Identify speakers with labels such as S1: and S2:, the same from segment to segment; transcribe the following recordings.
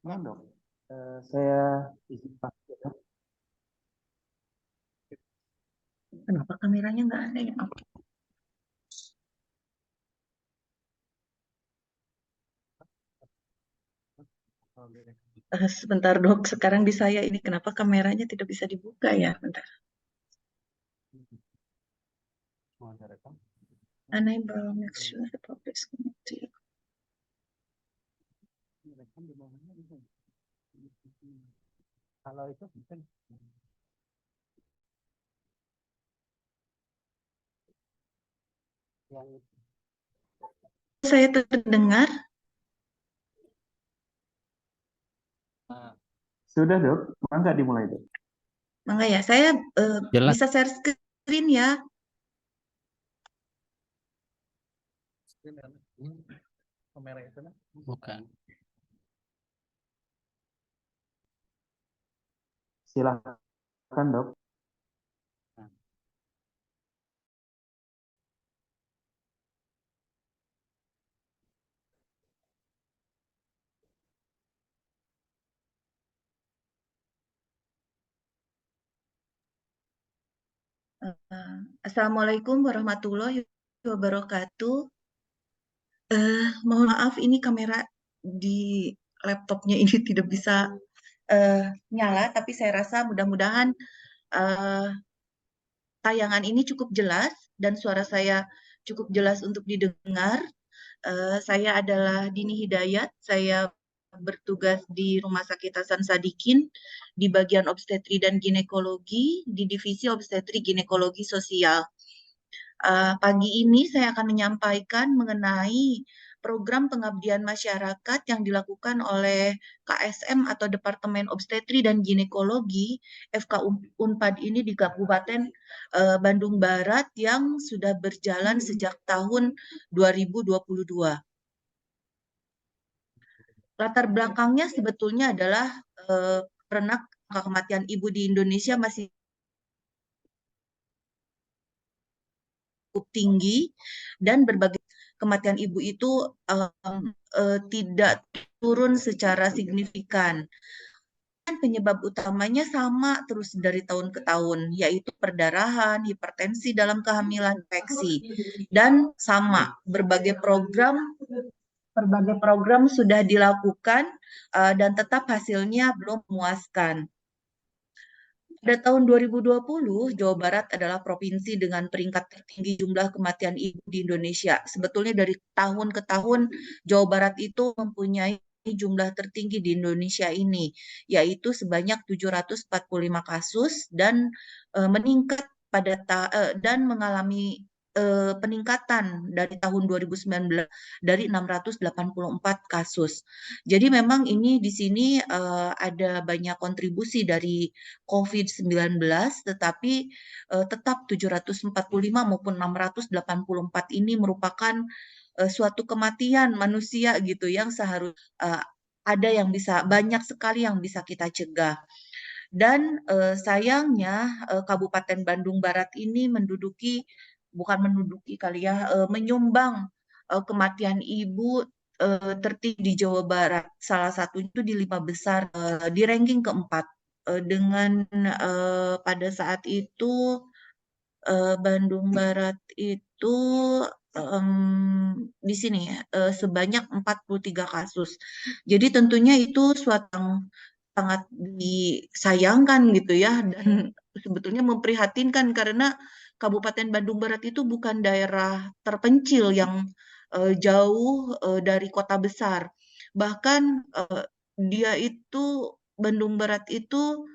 S1: Enggak dok. Saya izin pakai dok.
S2: Kenapa kameranya nggak ada ya? Sebentar dok, sekarang di saya ini kenapa kameranya tidak bisa dibuka ya? Bentar.
S1: Mau ada rekam?
S2: Enable make sure the public is connected.
S1: Rekam di bawahnya bisa. Kalau itu bisa. Yang
S2: Saya terdengar?
S1: sudah dok, mangga dimulai dok.
S2: Mangga ya, saya
S3: Jelas.
S2: bisa share screen ya.
S1: Kamera itu kan?
S3: Bukan.
S1: Silakan dok.
S2: Assalamualaikum warahmatullahi wabarakatuh. Mohon maaf, ini kamera di laptopnya ini tidak bisa nyala, tapi saya rasa mudah-mudahan eh, tayangan ini cukup jelas dan suara saya cukup jelas untuk didengar. Saya adalah Dini Hidayat, saya bertugas di Rumah Sakit Hasan Sadikin di bagian obstetri dan ginekologi di Divisi Obstetri Ginekologi Sosial. Pagi ini saya akan menyampaikan mengenai program pengabdian masyarakat yang dilakukan oleh KSM atau Departemen Obstetri dan Ginekologi FK Unpad ini di Kabupaten Bandung Barat yang sudah berjalan sejak tahun 2022. Latar belakangnya sebetulnya adalah karena angka kematian ibu di Indonesia masih cukup tinggi dan berbagai kematian ibu itu tidak turun secara signifikan. Penyebab utamanya sama terus dari tahun ke tahun, yaitu perdarahan, hipertensi dalam kehamilan, infeksi. Dan sama, berbagai program sudah dilakukan dan tetap hasilnya belum memuaskan. Pada tahun 2020, Jawa Barat adalah provinsi dengan peringkat tertinggi jumlah kematian ibu di Indonesia. Sebetulnya dari tahun ke tahun, Jawa Barat itu mempunyai jumlah tertinggi di Indonesia ini, yaitu sebanyak 745 kasus dan meningkat dan mengalami peningkatan dari tahun 2019 dari 684 kasus. Jadi memang ini di sini ada banyak kontribusi dari COVID-19, tetapi tetap 745 maupun 684 ini merupakan suatu kematian manusia gitu yang seharusnya ada yang bisa banyak sekali yang bisa kita cegah. Dan sayangnya Kabupaten Bandung Barat ini menyumbang kematian ibu tertinggi di Jawa Barat. Salah satunya itu di 5 besar, di ranking keempat. Dengan pada saat itu Bandung Barat itu di sini ya, sebanyak 43 kasus. Jadi tentunya itu suatu yang sangat disayangkan gitu ya dan sebetulnya memprihatinkan karena Kabupaten Bandung Barat itu bukan daerah terpencil yang jauh dari kota besar. Bahkan dia itu Bandung Barat itu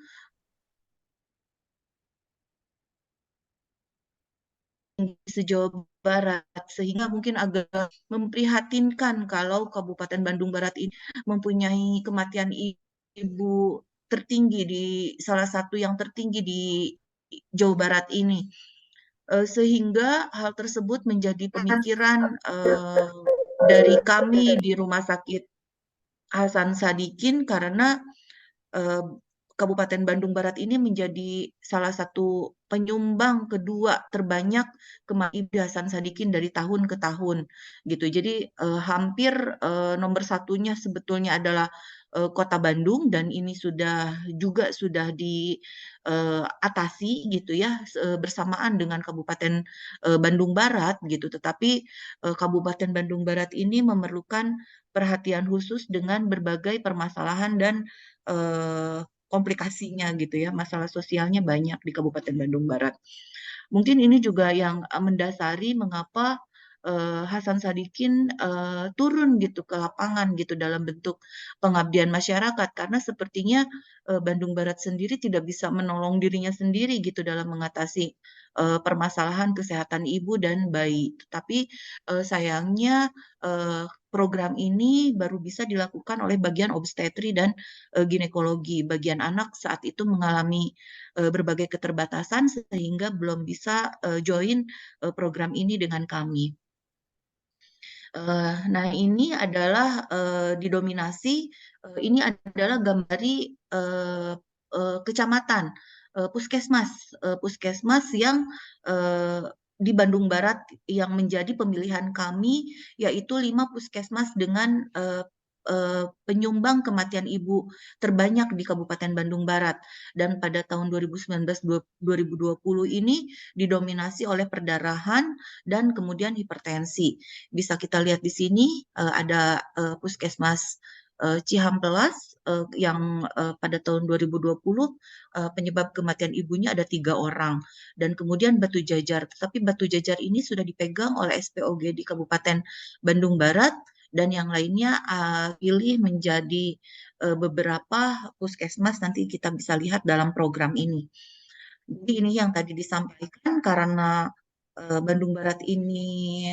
S2: se-Jawa Barat, sehingga mungkin agak memprihatinkan kalau Kabupaten Bandung Barat ini mempunyai kematian ibu tertinggi di salah satu yang tertinggi di Jawa Barat ini. Sehingga hal tersebut menjadi pemikiran dari kami di Rumah Sakit Hasan Sadikin karena eh, Kabupaten Bandung Barat ini menjadi salah satu penyumbang kedua terbanyak kematian Hasan Sadikin dari tahun ke tahun gitu. Jadi hampir nomor satunya sebetulnya adalah Kota Bandung, dan ini sudah diatasi gitu ya, bersamaan dengan Kabupaten Bandung Barat gitu. Tetapi Kabupaten Bandung Barat ini memerlukan perhatian khusus dengan berbagai permasalahan dan komplikasinya gitu ya. Masalah sosialnya banyak di Kabupaten Bandung Barat. Mungkin ini juga yang mendasari mengapa Hasan Sadikin turun gitu ke lapangan gitu dalam bentuk pengabdian masyarakat, karena sepertinya Bandung Barat sendiri tidak bisa menolong dirinya sendiri gitu dalam mengatasi permasalahan kesehatan ibu dan bayi. Tetapi sayangnya program ini baru bisa dilakukan oleh bagian obstetri dan ginekologi. Bagian anak saat itu mengalami berbagai keterbatasan sehingga belum bisa join program ini dengan kami. Nah, ini adalah didominasi, ini adalah gambari kecamatan, puskesmas yang di Bandung Barat yang menjadi pemilihan kami, yaitu 5 puskesmas dengan penyumbang kematian ibu terbanyak di Kabupaten Bandung Barat. Dan pada tahun 2019-2020 ini didominasi oleh perdarahan dan kemudian hipertensi. Bisa kita lihat di sini ada Puskesmas Cihampelas yang pada tahun 2020 penyebab kematian ibunya ada 3 orang, dan kemudian Batu Jajar. Tetapi Batu Jajar ini sudah dipegang oleh SPOG di Kabupaten Bandung Barat, dan yang lainnya pilih menjadi beberapa puskesmas, nanti kita bisa lihat dalam program ini. Jadi ini yang tadi disampaikan, karena Bandung Barat ini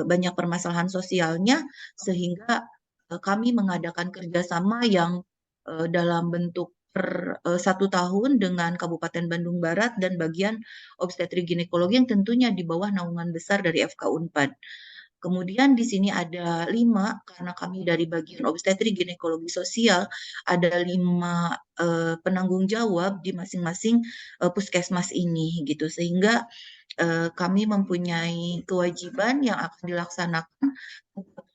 S2: banyak permasalahan sosialnya, sehingga kami mengadakan kerjasama yang dalam bentuk per 1 tahun dengan Kabupaten Bandung Barat dan bagian obstetri ginekologi yang tentunya di bawah naungan besar dari FK Unpad. Kemudian di sini ada 5, karena kami dari bagian obstetri ginekologi sosial, ada 5 penanggung jawab di masing-masing puskesmas ini gitu. Sehingga kami mempunyai kewajiban yang akan dilaksanakan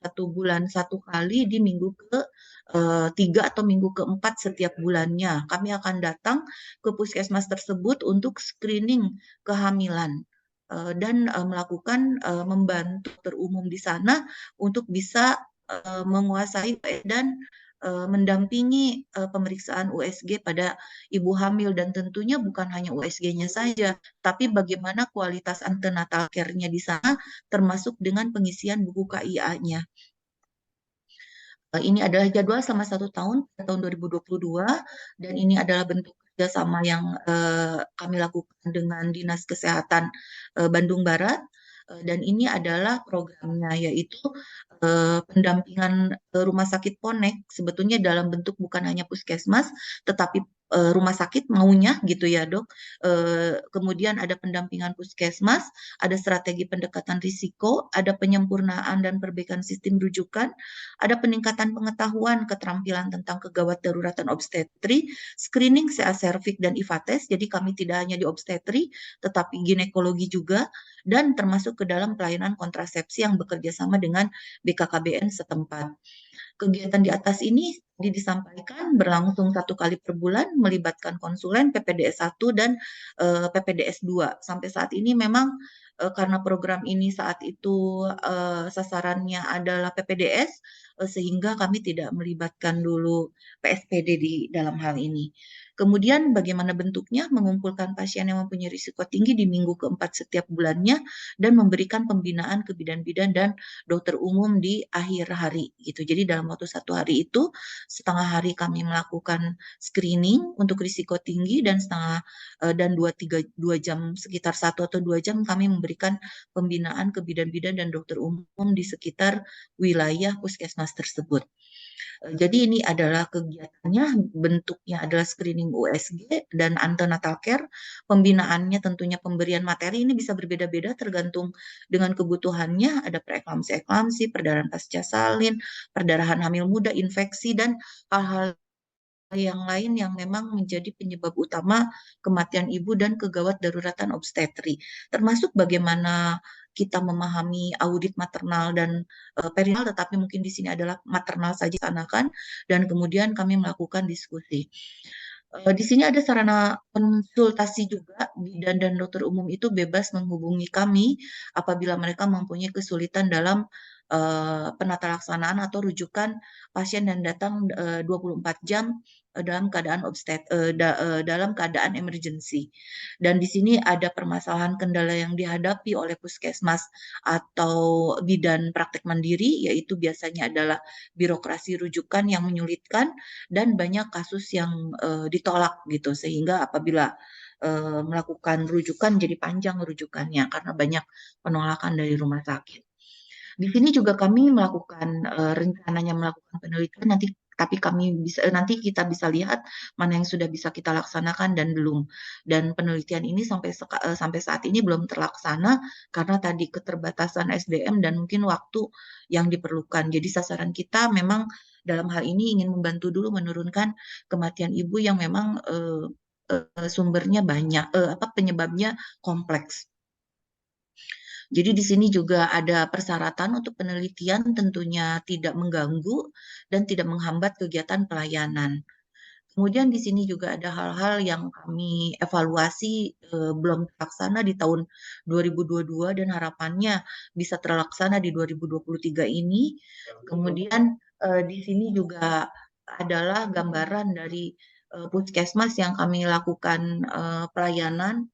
S2: 1 bulan 1 kali di minggu ke 3 atau minggu keempat setiap bulannya. Kami akan datang ke puskesmas tersebut untuk screening kehamilan dan melakukan membantu dokter umum di sana untuk bisa menguasai dan mendampingi pemeriksaan USG pada ibu hamil, dan tentunya bukan hanya USG-nya saja, tapi bagaimana kualitas antenatal care-nya di sana, termasuk dengan pengisian buku KIA-nya. Ini adalah jadwal selama 1 tahun, tahun 2022, dan ini adalah bentuk kerjasama yang kami lakukan dengan Dinas Kesehatan Bandung Barat. Dan ini adalah programnya, yaitu pendampingan rumah sakit Ponek, sebetulnya dalam bentuk bukan hanya puskesmas, tetapi rumah sakit maunya gitu ya dok. Kemudian ada pendampingan puskesmas, ada strategi pendekatan risiko, ada penyempurnaan dan perbaikan sistem rujukan, ada peningkatan pengetahuan keterampilan tentang kegawat daruratan obstetri, screening CA cervix dan IVA-tes. Jadi kami tidak hanya di obstetri, tetapi ginekologi juga, dan termasuk ke dalam pelayanan kontrasepsi yang bekerja sama dengan BKKBN setempat. Kegiatan di atas ini disampaikan berlangsung 1 kali per bulan, melibatkan konsulen PPDS 1 dan PPDS 2. Sampai saat ini memang karena program ini saat itu sasarannya adalah PPDS, sehingga kami tidak melibatkan dulu PSPD di dalam hal ini. Kemudian bagaimana bentuknya? Mengumpulkan pasien yang mempunyai risiko tinggi di minggu keempat setiap bulannya, dan memberikan pembinaan ke bidan-bidan dan dokter umum di akhir hari gitu. Jadi dalam waktu 1 hari itu, setengah hari kami melakukan screening untuk risiko tinggi, dan dan 2 jam, sekitar 1 atau 2 jam kami memberikan pembinaan ke bidan-bidan dan dokter umum di sekitar wilayah puskesmas tersebut. Jadi ini adalah kegiatannya, bentuknya adalah screening USG dan antenatal care. Pembinaannya tentunya pemberian materi ini bisa berbeda-beda tergantung dengan kebutuhannya. Ada preeklamsi, eklamsi, perdarahan pasca salin, perdarahan hamil muda, infeksi, dan hal-hal yang lain yang memang menjadi penyebab utama kematian ibu dan kegawat daruratan obstetri, termasuk bagaimana kita memahami audit maternal dan perinatal, tetapi mungkin di sini adalah maternal saja kan, dan kemudian kami melakukan diskusi. Di sini ada sarana konsultasi juga, bidan dan dokter umum itu bebas menghubungi kami apabila mereka mempunyai kesulitan dalam penata laksanaan atau rujukan pasien yang datang 24 jam dalam keadaan dalam keadaan emergency. Dan di sini ada permasalahan kendala yang dihadapi oleh puskesmas atau bidan praktek mandiri, yaitu biasanya adalah birokrasi rujukan yang menyulitkan dan banyak kasus yang ditolak gitu, sehingga apabila melakukan rujukan jadi panjang rujukannya karena banyak penolakan dari rumah sakit. Di sini juga kami melakukan rencananya melakukan penelitian nanti, tapi nanti kita bisa lihat mana yang sudah bisa kita laksanakan dan belum. Dan penelitian ini sampai saat ini belum terlaksana karena tadi keterbatasan SDM dan mungkin waktu yang diperlukan. Jadi sasaran kita memang dalam hal ini ingin membantu dulu menurunkan kematian ibu yang memang sumbernya banyak, penyebabnya kompleks. Jadi di sini juga ada persyaratan untuk penelitian tentunya tidak mengganggu dan tidak menghambat kegiatan pelayanan. Kemudian di sini juga ada hal-hal yang kami evaluasi belum terlaksana di tahun 2022 dan harapannya bisa terlaksana di 2023 ini. Kemudian di sini juga adalah gambaran dari puskesmas yang kami lakukan pelayanan.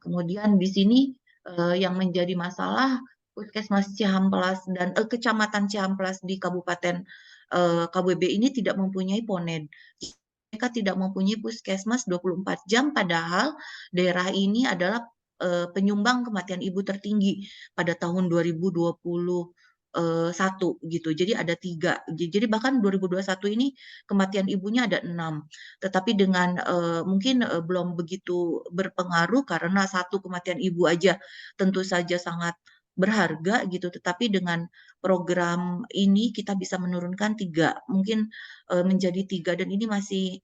S2: Kemudian di sini yang menjadi masalah Puskesmas Cihamplas dan Kecamatan Cihamplas di Kabupaten KBB ini tidak mempunyai PONED. Mereka tidak mempunyai puskesmas 24 jam, padahal daerah ini adalah penyumbang kematian ibu tertinggi pada tahun 2021 gitu. Jadi ada 3. Jadi bahkan 2021 ini kematian ibunya ada 6. Tetapi dengan mungkin belum begitu berpengaruh karena satu kematian ibu aja tentu saja sangat berharga gitu. Tetapi dengan program ini kita bisa menurunkan 3, mungkin menjadi 3, dan ini masih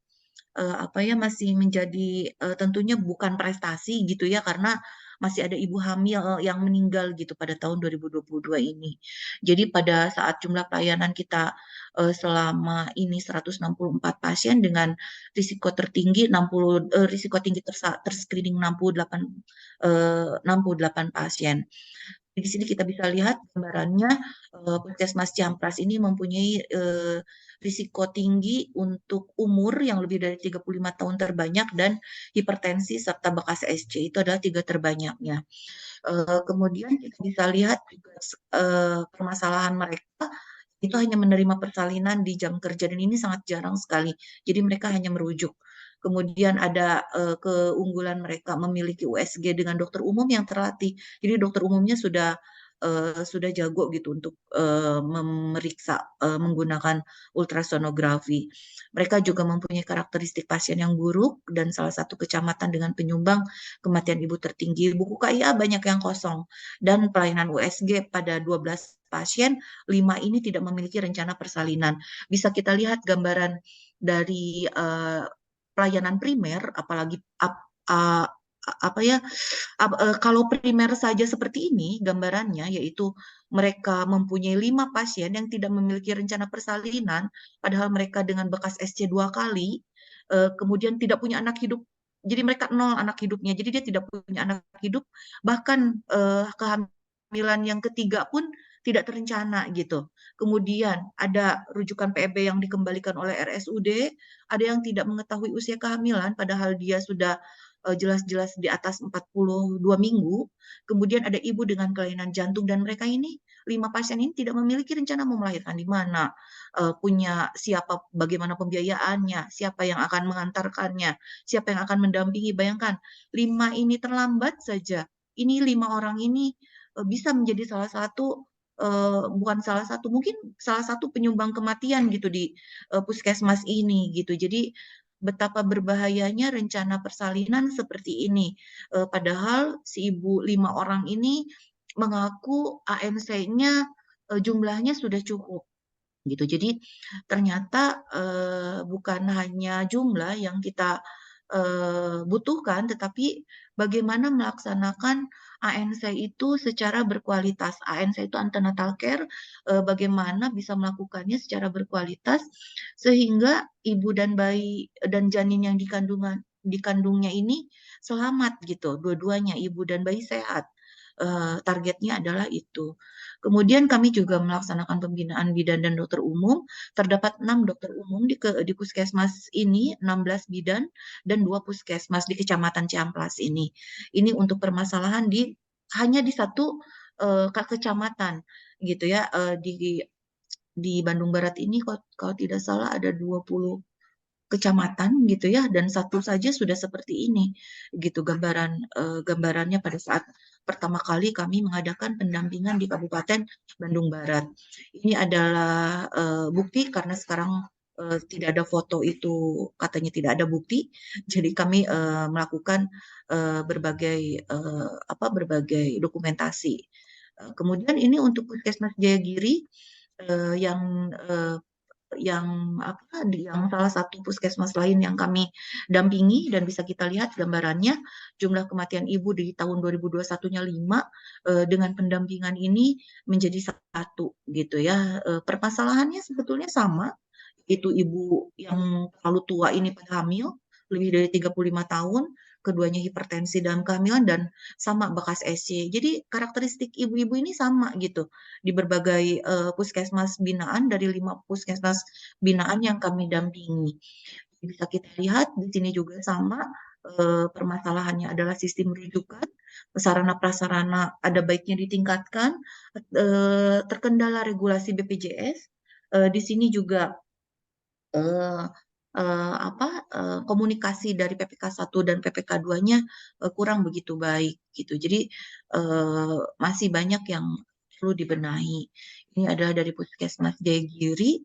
S2: masih menjadi tentunya bukan prestasi gitu ya, karena masih ada ibu hamil yang meninggal gitu pada tahun 2022 ini. Jadi pada saat jumlah pelayanan kita selama ini 164 pasien dengan risiko tertinggi 60 risiko tinggi terscreening 68 pasien. Di sini kita bisa lihat gambarannya, Puskesmas Ciamplas ini mempunyai risiko tinggi untuk umur yang lebih dari 35 tahun terbanyak dan hipertensi serta bekas SC itu adalah 3 terbanyaknya. Kemudian kita bisa lihat juga permasalahan mereka itu hanya menerima persalinan di jam kerja dan ini sangat jarang sekali. Jadi mereka hanya merujuk. Kemudian ada keunggulan mereka memiliki USG dengan dokter umum yang terlatih. Jadi dokter umumnya sudah jago gitu untuk memeriksa menggunakan ultrasonografi. Mereka juga mempunyai karakteristik pasien yang buruk dan salah satu kecamatan dengan penyumbang kematian ibu tertinggi. Buku KIA banyak yang kosong dan pelayanan USG pada 12 pasien, 5 ini tidak memiliki rencana persalinan. Bisa kita lihat gambaran dari pelayanan primer, apalagi kalau primer saja seperti ini gambarannya, yaitu mereka mempunyai 5 pasien yang tidak memiliki rencana persalinan, padahal mereka dengan bekas SC 2 kali, kemudian tidak punya anak hidup. Jadi mereka 0 anak hidupnya. Jadi dia tidak punya anak hidup, bahkan kehamilan yang ketiga pun tidak terencana gitu. Kemudian ada rujukan PEB yang dikembalikan oleh RSUD, ada yang tidak mengetahui usia kehamilan padahal dia sudah jelas-jelas di atas 42 minggu. Kemudian ada ibu dengan kelainan jantung dan mereka ini 5 pasien ini tidak memiliki rencana mau melahirkan di mana, punya siapa, bagaimana pembiayaannya, siapa yang akan mengantarkannya, siapa yang akan mendampingi. Bayangkan 5 ini terlambat saja. Ini 5 orang ini bisa menjadi salah satu bukan salah satu, mungkin salah satu penyumbang kematian gitu di puskesmas ini gitu. Jadi betapa berbahayanya rencana persalinan seperti ini. Padahal si ibu 5 orang ini mengaku ANC-nya jumlahnya sudah cukup. gitu. Jadi ternyata bukan hanya jumlah yang kita butuhkan, tetapi bagaimana melaksanakan ANC itu secara berkualitas. ANC itu antenatal care, bagaimana bisa melakukannya secara berkualitas sehingga ibu dan bayi dan janin yang dikandungnya ini selamat gitu, dua-duanya ibu dan bayi sehat. Targetnya adalah itu. Kemudian kami juga melaksanakan pembinaan bidan dan dokter umum. Terdapat 6 dokter umum di puskesmas ini, 16 bidan dan 2 puskesmas di Kecamatan Ciamplas ini. Ini untuk permasalahan hanya di satu kecamatan gitu ya. Di Bandung Barat ini kalau tidak salah ada 20 kecamatan gitu ya, dan satu saja sudah seperti ini gitu gambarannya pada saat pertama kali kami mengadakan pendampingan di Kabupaten Bandung Barat. Ini adalah bukti karena sekarang tidak ada foto itu, katanya tidak ada bukti, jadi kami melakukan berbagai dokumentasi. Kemudian ini untuk Puskesmas Jayagiri yang salah satu puskesmas lain yang kami dampingi, dan bisa kita lihat gambarannya jumlah kematian ibu di tahun 2021-nya 5, dengan pendampingan ini menjadi 1 gitu ya. Permasalahannya sebetulnya sama, itu ibu yang terlalu tua ini pada hamil lebih dari 35 tahun, keduanya hipertensi dalam kehamilan dan sama bekas SC. Jadi karakteristik ibu-ibu ini sama gitu di berbagai puskesmas binaan dari 5 puskesmas binaan yang kami dampingi. Bisa kita lihat di sini juga sama, permasalahannya adalah sistem rujukan, sarana prasarana ada baiknya ditingkatkan, terkendala regulasi BPJS. Di sini juga eh, komunikasi dari PPK 1 dan PPK 2-nya kurang begitu baik gitu. Jadi masih banyak yang perlu dibenahi. Ini adalah dari Puskesmas Jayagiri.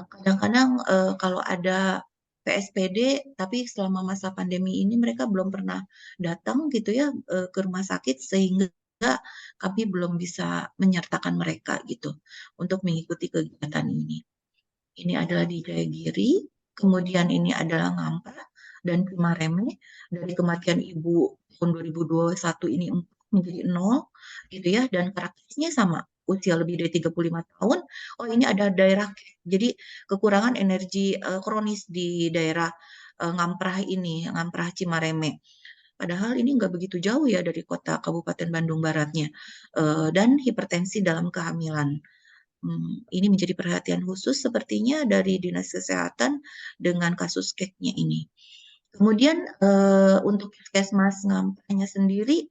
S2: Kadang-kadang kalau ada PSPD, tapi selama masa pandemi ini mereka belum pernah datang gitu ya ke rumah sakit, sehingga kami belum bisa menyertakan mereka gitu untuk mengikuti kegiatan ini. Ini adalah di Jayagiri, kemudian ini adalah Ngampah dan Cimareme. Dari kematian ibu tahun 2021 ini 4 menjadi 0 gitu ya, dan karakteristiknya sama, usia lebih dari 35 tahun. Oh, ini ada daerah, jadi kekurangan energi kronis di daerah Ngamprah ini, Ngamprah Cimareme. Padahal ini nggak begitu jauh ya dari kota Kabupaten Bandung Baratnya. Dan hipertensi dalam kehamilan. Ini menjadi perhatian khusus sepertinya dari Dinas Kesehatan dengan kasus keknya ini. Kemudian untuk Puskesmas Ngampanya sendiri,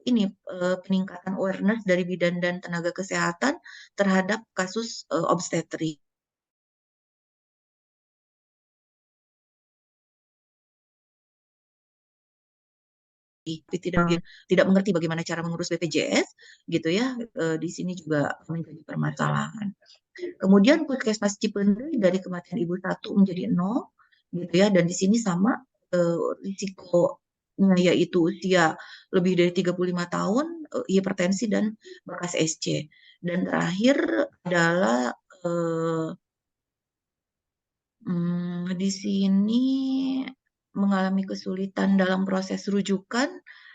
S2: ini peningkatan awareness dari bidan dan tenaga kesehatan terhadap kasus obstetri. Tidak mengerti bagaimana cara mengurus BPJS gitu ya, di sini juga menjadi permasalahan. Kemudian Puskesmas Cipendei dari kematian ibu 1 menjadi 0 gitu ya, dan di sini sama risikonya yaitu usia lebih dari 35 tahun, hipertensi dan bekas SC. Dan terakhir adalah di sini mengalami kesulitan dalam proses rujukan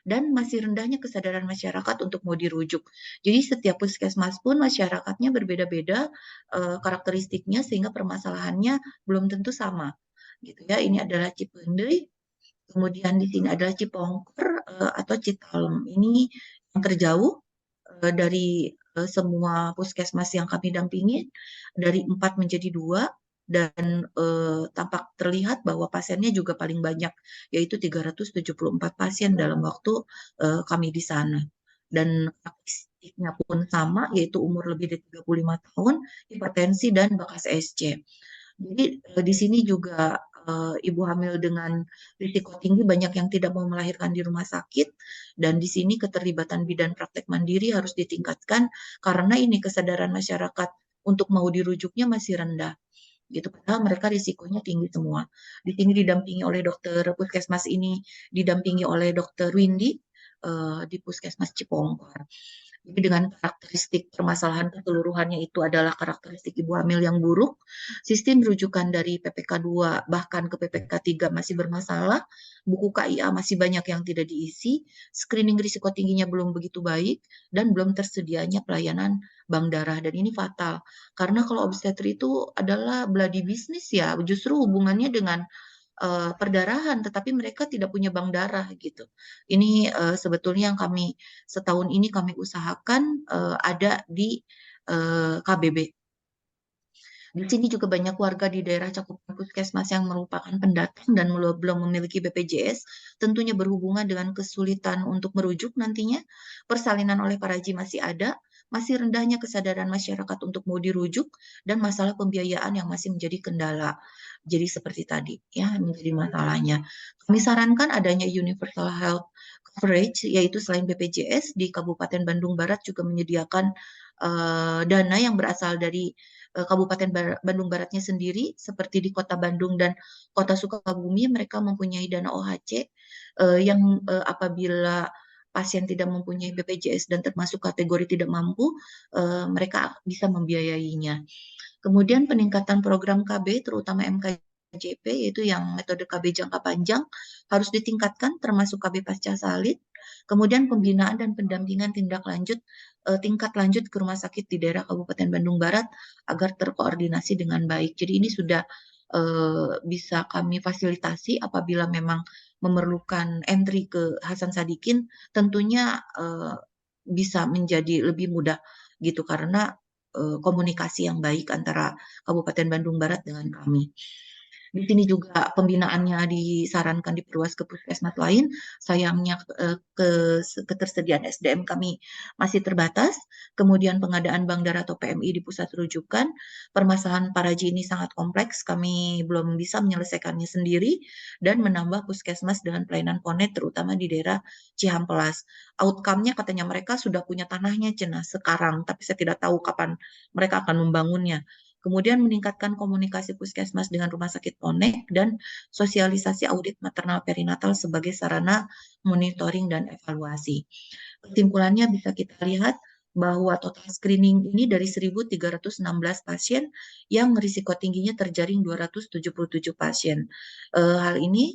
S2: dan masih rendahnya kesadaran masyarakat untuk mau dirujuk. Jadi setiap puskesmas pun masyarakatnya berbeda-beda karakteristiknya, sehingga permasalahannya belum tentu sama. Gitu ya. Ini adalah Cipendei, kemudian di sini adalah Cipongker atau Citalem. Ini yang terjauh dari semua puskesmas yang kami dampingi, dari 4 menjadi 2, dan tampak terlihat bahwa pasiennya juga paling banyak, yaitu 374 pasien dalam waktu kami di sana. Dan karakteristiknya pun sama, yaitu umur lebih dari 35 tahun, hipertensi, dan bekas SC. Jadi di sini juga ibu hamil dengan risiko tinggi banyak yang tidak mau melahirkan di rumah sakit, dan di sini keterlibatan bidan praktek mandiri harus ditingkatkan karena ini kesadaran masyarakat untuk mau dirujuknya masih rendah gitu, padahal mereka risikonya tinggi semua. Di sini didampingi oleh dokter puskesmas ini, didampingi oleh dokter Windy di Puskesmas Cipongkor. Jadi dengan karakteristik permasalahan keseluruhannya itu adalah karakteristik ibu hamil yang buruk, sistem rujukan dari PPK 2 bahkan ke PPK 3 masih bermasalah, buku KIA masih banyak yang tidak diisi, screening risiko tingginya belum begitu baik, dan belum tersedianya pelayanan bank darah. Dan ini fatal, karena kalau obstetri itu adalah bloody bisnis ya, justru hubungannya dengan perdarahan, tetapi mereka tidak punya bank darah gitu. Ini sebetulnya yang kami setahun ini kami usahakan ada di KBB. Di sini juga banyak warga di daerah cakupan puskesmas yang merupakan pendatang dan belum memiliki BPJS, tentunya berhubungan dengan kesulitan untuk merujuk nantinya. Persalinan oleh para haji masih ada, masih rendahnya kesadaran masyarakat untuk mau dirujuk, dan masalah pembiayaan yang masih menjadi kendala. Jadi seperti tadi ya menjadi masalahnya. Kami sarankan adanya universal health coverage, yaitu selain BPJS di Kabupaten Bandung Barat juga menyediakan dana yang berasal dari Kabupaten Bandung Baratnya sendiri, seperti di Kota Bandung dan Kota Sukabumi, mereka mempunyai dana OHC yang apabila pasien tidak mempunyai BPJS dan termasuk kategori tidak mampu, mereka bisa membiayainya. Kemudian peningkatan program KB, terutama MKJP, yaitu yang metode KB jangka panjang, harus ditingkatkan, termasuk KB pasca salin. Kemudian pembinaan dan pendampingan tingkat lanjut ke rumah sakit di daerah Kabupaten Bandung Barat agar terkoordinasi dengan baik. Jadi ini sudah bisa kami fasilitasi apabila memang memerlukan entry ke Hasan Sadikin, tentunya bisa menjadi lebih mudah gitu karena komunikasi yang baik antara Kabupaten Bandung Barat dengan kami. Di sini juga pembinaannya disarankan diperluas ke puskesmas lain. Sayangnya ketersediaan SDM kami masih terbatas. Kemudian pengadaan bank darah atau PMI di pusat rujukan. Permasalahan Paraji ini sangat kompleks. Kami belum bisa menyelesaikannya sendiri dan menambah puskesmas dengan pelayanan ponet terutama di daerah Cihampelas. Outcome-nya katanya mereka sudah punya tanahnya cenah sekarang, tapi saya tidak tahu kapan mereka akan membangunnya. Kemudian meningkatkan komunikasi puskesmas dengan rumah sakit Ponek dan sosialisasi audit maternal perinatal sebagai sarana monitoring dan evaluasi. Kesimpulannya bisa kita lihat bahwa total screening ini dari 1.316 pasien yang risiko tingginya terjaring 277 pasien. Hal ini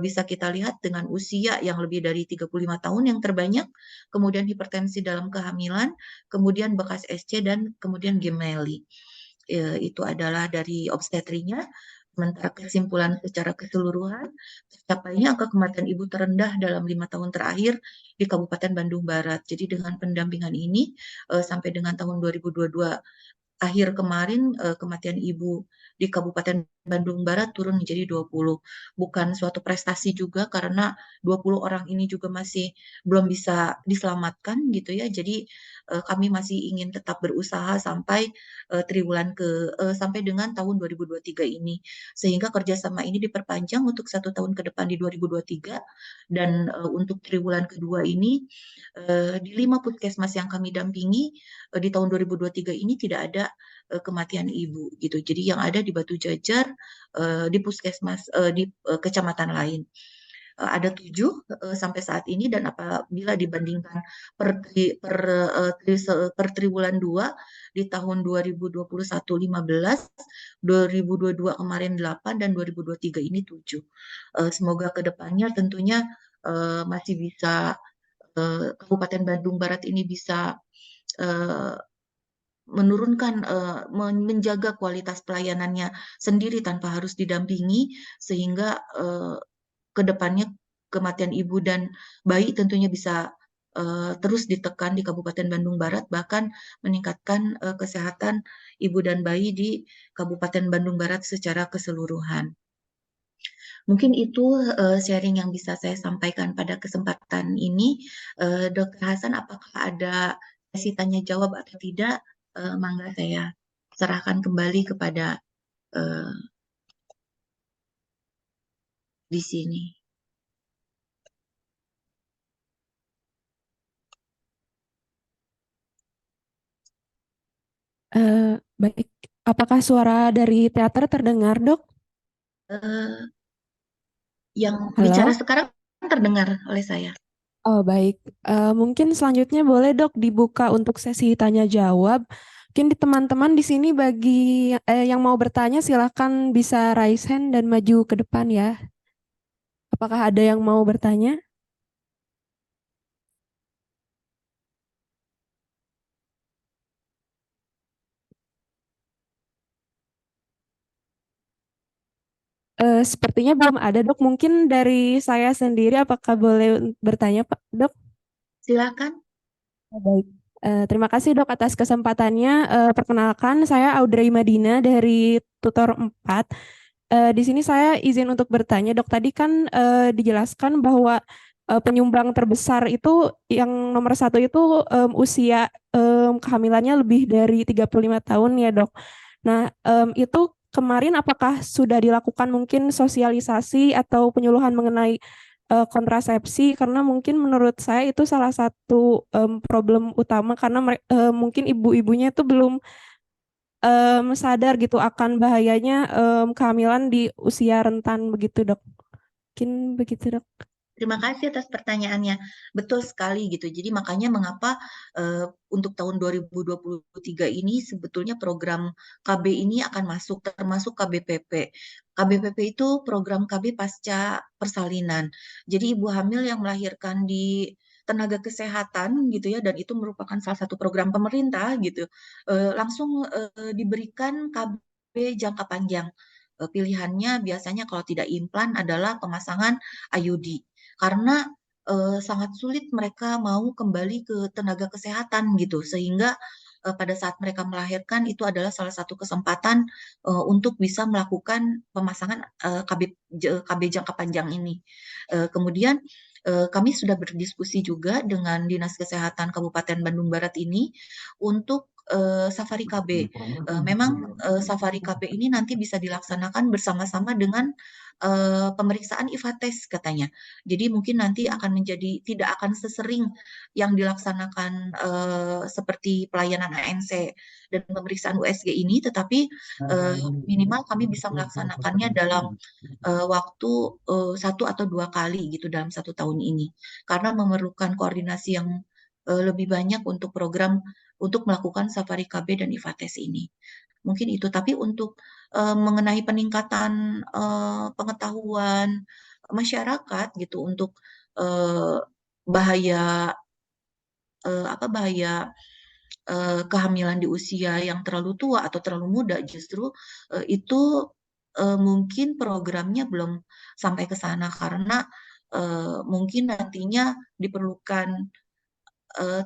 S2: bisa kita lihat dengan usia yang lebih dari 35 tahun yang terbanyak, kemudian hipertensi dalam kehamilan, kemudian bekas SC, dan kemudian gemeli. Itu adalah dari obstetrinya. Sementara kesimpulan secara keseluruhan, tercapainya angka kematian ibu terendah dalam 5 tahun terakhir di Kabupaten Bandung Barat. Jadi dengan pendampingan ini sampai dengan tahun 2022 akhir kemarin kematian ibu di Kabupaten Bandung Barat turun menjadi 20. Bukan suatu prestasi juga karena 20 orang ini juga masih belum bisa diselamatkan gitu ya. Jadi kami masih ingin tetap berusaha sampai sampai dengan tahun 2023 ini. Sehingga kerjasama ini diperpanjang untuk 1 tahun ke depan di 2023 dan untuk triwulan kedua ini di 5 puskesmas yang kami dampingi di tahun 2023 ini tidak ada kematian ibu gitu. Jadi yang ada di Batu Jajar di puskesmas di kecamatan lain. Ada 7 sampai saat ini dan apabila dibandingkan per triwulan 2 di tahun 2021 15, 2022 kemarin 8 dan 2023 ini 7. Semoga kedepannya tentunya masih bisa Kabupaten Bandung Barat ini bisa uh, menurunkan menjaga kualitas pelayanannya sendiri tanpa harus didampingi sehingga ke depannya kematian ibu dan bayi tentunya bisa terus ditekan di Kabupaten Bandung Barat bahkan meningkatkan kesehatan ibu dan bayi di Kabupaten Bandung Barat secara keseluruhan. Mungkin itu sharing yang bisa saya sampaikan pada kesempatan ini. Dr. Hasan, apakah ada sesi tanya jawab atau tidak? Mangga saya serahkan kembali kepada eh, di sini.
S3: Baik, apakah suara dari teater terdengar, Dok?
S2: Eh, yang bicara
S3: Halo?
S2: sekarang terdengar oleh saya.
S3: Oh, baik. Mungkin selanjutnya boleh dok dibuka untuk sesi tanya jawab. Mungkin di teman-teman di sini bagi yang mau bertanya silakan bisa raise hand dan maju ke depan ya. Apakah ada yang mau bertanya? Sepertinya belum ada dok. Mungkin dari saya sendiri apakah boleh bertanya Pak dok?
S2: Silakan.
S3: Oh, baik. Terima kasih dok atas kesempatannya. Perkenalkan saya Audrey Madina dari Tutor 4. Di sini saya izin untuk bertanya, Dok. Tadi kan dijelaskan bahwa penyumbang terbesar itu yang nomor satu itu usia kehamilannya lebih dari 35 tahun ya, Dok. Nah, itu kemarin apakah sudah dilakukan mungkin sosialisasi atau penyuluhan mengenai kontrasepsi? Karena mungkin menurut saya itu salah satu problem utama karena mungkin ibu-ibunya itu belum sadar gitu akan bahayanya kehamilan di usia rentan begitu dok. Mungkin begitu dok.
S2: Terima kasih atas pertanyaannya. Betul sekali gitu. Jadi makanya mengapa untuk tahun 2023 ini sebetulnya program KB ini akan masuk termasuk KBPP. KBPP itu program KB pasca persalinan. Jadi ibu hamil yang melahirkan di tenaga kesehatan gitu ya, dan itu merupakan salah satu program pemerintah gitu, langsung diberikan KB jangka panjang. Pilihannya biasanya kalau tidak implan adalah pemasangan IUD karena sangat sulit mereka mau kembali ke tenaga kesehatan gitu sehingga pada saat mereka melahirkan itu adalah salah satu kesempatan untuk bisa melakukan pemasangan KB jangka panjang ini. Kemudian kami sudah berdiskusi juga dengan Dinas Kesehatan Kabupaten Bandung Barat ini untuk Safari KB. Memang Safari KB ini nanti bisa dilaksanakan bersama-sama dengan pemeriksaan IVA test katanya. Jadi mungkin nanti akan menjadi tidak akan sesering yang dilaksanakan seperti pelayanan ANC dan pemeriksaan USG ini, tetapi minimal kami bisa melaksanakannya dalam waktu satu atau dua kali gitu dalam satu tahun ini, karena memerlukan koordinasi yang lebih banyak untuk program untuk melakukan Safari KB dan IVA test ini. Mungkin itu, tapi untuk mengenai peningkatan pengetahuan masyarakat gitu untuk eh, bahaya bahaya kehamilan di usia yang terlalu tua atau terlalu muda, justru itu mungkin programnya belum sampai ke sana karena mungkin nantinya diperlukan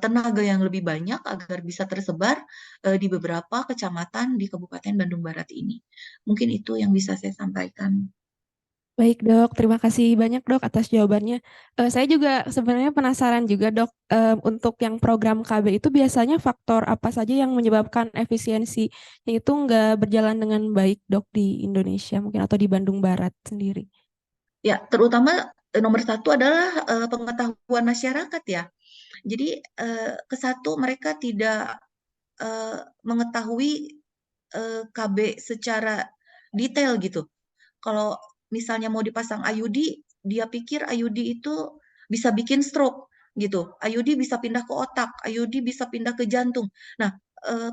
S2: tenaga yang lebih banyak agar bisa tersebar di beberapa kecamatan di Kabupaten Bandung Barat ini. Mungkin itu yang bisa saya sampaikan.
S3: Baik dok, terima kasih banyak dok atas jawabannya. Saya juga sebenarnya penasaran juga dok, untuk yang program KB itu biasanya faktor apa saja yang menyebabkan efisiensinya itu nggak berjalan dengan baik dok di Indonesia mungkin atau di Bandung Barat sendiri.
S2: Ya, terutama nomor satu adalah pengetahuan masyarakat ya. Jadi ke satu mereka tidak mengetahui KB secara detail gitu. Kalau misalnya mau dipasang IUD, dia pikir IUD itu bisa bikin stroke gitu. IUD bisa pindah ke otak, IUD bisa pindah ke jantung. Nah,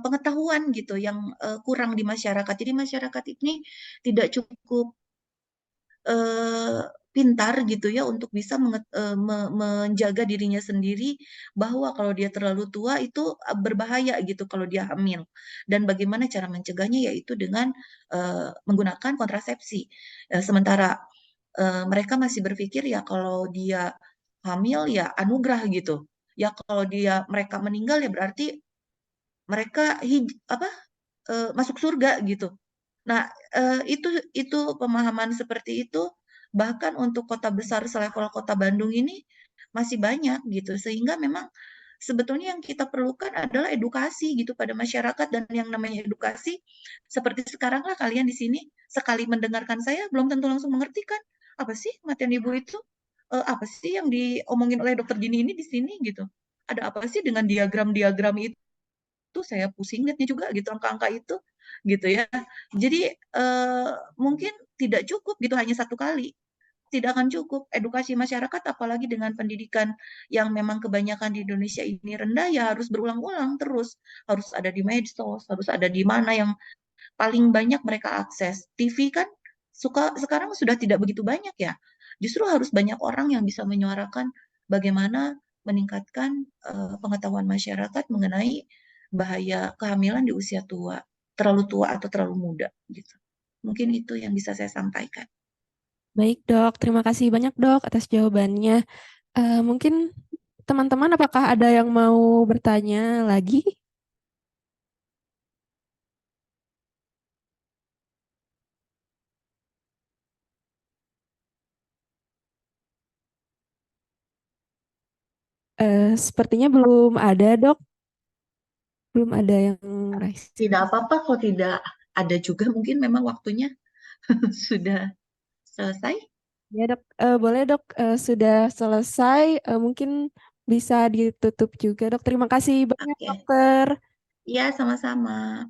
S2: pengetahuan gitu yang kurang di masyarakat. Jadi masyarakat ini tidak cukup eh, pintar gitu ya untuk bisa menjaga dirinya sendiri bahwa kalau dia terlalu tua itu berbahaya gitu kalau dia hamil, dan bagaimana cara mencegahnya yaitu dengan menggunakan kontrasepsi. Sementara mereka masih berpikir ya kalau dia hamil ya anugerah gitu, ya kalau mereka meninggal ya berarti mereka masuk surga gitu. Nah, itu pemahaman seperti itu bahkan untuk kota besar selevel kota Bandung ini masih banyak gitu. Sehingga memang sebetulnya yang kita perlukan adalah edukasi gitu pada masyarakat, dan yang namanya edukasi seperti sekarang lah kalian di sini sekali mendengarkan saya belum tentu langsung mengerti kan apa sih kematian ibu itu, apa sih yang diomongin oleh dokter Dini ini di sini gitu. Ada apa sih dengan diagram-diagram itu, saya pusing lihatnya juga gitu angka-angka itu gitu ya. Jadi mungkin tidak cukup gitu hanya satu kali. tidak akan cukup. Edukasi masyarakat, apalagi dengan pendidikan yang memang kebanyakan di Indonesia ini rendah, ya harus berulang-ulang terus. Harus ada di medsos, harus ada di mana yang paling banyak mereka akses. TV kan sekarang sudah tidak begitu banyak ya. Justru harus banyak orang yang bisa menyuarakan bagaimana meningkatkan pengetahuan masyarakat mengenai bahaya kehamilan di usia tua, terlalu tua atau terlalu muda gitu. Mungkin itu yang bisa saya sampaikan.
S3: Baik, Dok. Terima kasih banyak, Dok, atas jawabannya. Mungkin teman-teman, apakah ada yang mau bertanya lagi? Sepertinya belum ada, Dok. Belum ada yang raise.
S2: Tidak apa-apa kalau tidak ada juga, mungkin memang waktunya sudah selesai.
S3: Ya, Dok. Boleh, Dok. Sudah selesai. Mungkin bisa ditutup juga, Dok. Terima kasih banyak,
S2: Oke.
S3: Dokter.
S2: Iya, sama-sama.